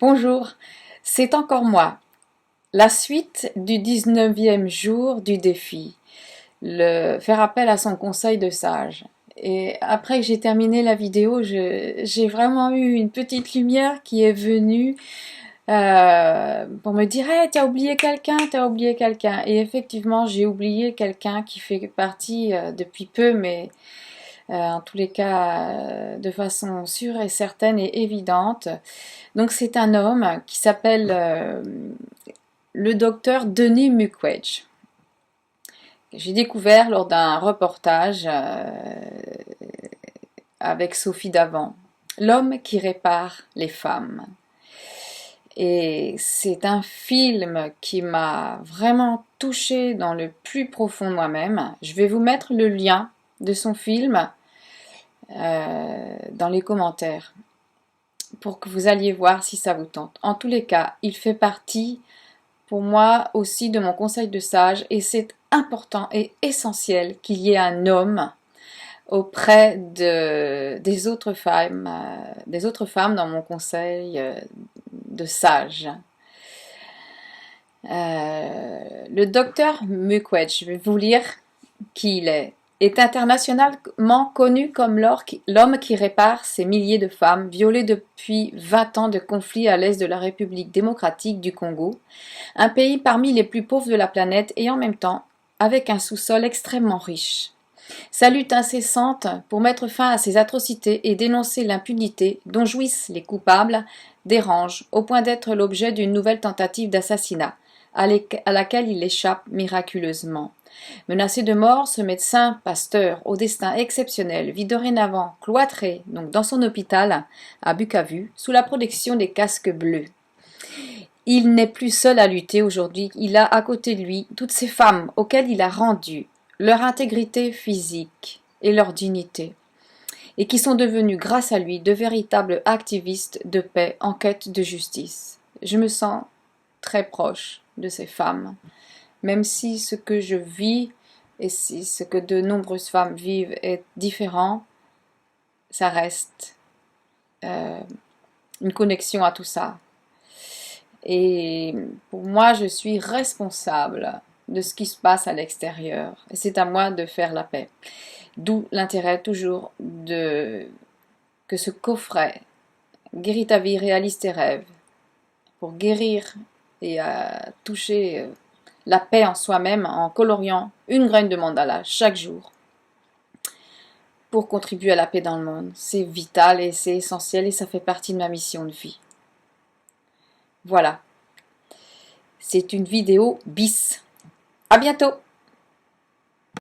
Bonjour, c'est encore moi. La suite du 19e jour du défi, le faire appel à son conseil de sage. Et après que j'ai terminé la vidéo, j'ai vraiment eu une petite lumière qui est venue pour me dire hey, t'as oublié quelqu'un, t'as oublié quelqu'un. Et effectivement, j'ai oublié quelqu'un qui fait partie depuis peu, mais en tous les cas de façon sûre et certaine et évidente. Donc c'est un homme qui s'appelle le docteur Denis Mukwege. J'ai découvert lors d'un reportage avec Sophie Davant, l'homme qui répare les femmes. Et c'est un film qui m'a vraiment touchée dans le plus profond de moi-même. Je vais vous mettre le lien de son film dans les commentaires pour que vous alliez voir si ça vous tente. En tous les cas, il fait partie pour moi aussi de mon conseil de sage et c'est important et essentiel qu'il y ait un homme auprès des autres femmes dans mon conseil de sage. Le docteur Mukwege, je vais vous lire qui il est internationalement connu comme l'homme qui répare ces milliers de femmes violées depuis 20 ans de conflits à l'est de la République démocratique du Congo, un pays parmi les plus pauvres de la planète et en même temps avec un sous-sol extrêmement riche. Sa lutte incessante pour mettre fin à ces atrocités et dénoncer l'impunité dont jouissent les coupables dérange au point d'être l'objet d'une nouvelle tentative d'assassinat à laquelle il échappe miraculeusement. Menacé de mort, ce médecin pasteur au destin exceptionnel vit dorénavant cloîtré donc dans son hôpital à Bukavu sous la protection des casques bleus. Il n'est plus seul à lutter aujourd'hui, il a à côté de lui toutes ces femmes auxquelles il a rendu leur intégrité physique et leur dignité, et qui sont devenues grâce à lui de véritables activistes de paix en quête de justice. Je me sens très proche de ces femmes, même si ce que je vis et si ce que de nombreuses femmes vivent est différent, ça reste une connexion à tout ça. Et pour moi, je suis responsable de ce qui se passe à l'extérieur. Et c'est à moi de faire la paix. D'où l'intérêt toujours que ce coffret guérit ta vie, réalise tes rêves, pour guérir et toucher la paix en soi-même en coloriant une graine de mandala chaque jour pour contribuer à la paix dans le monde. C'est vital et c'est essentiel et ça fait partie de ma mission de vie. Voilà. C'est une vidéo bis. À bientôt!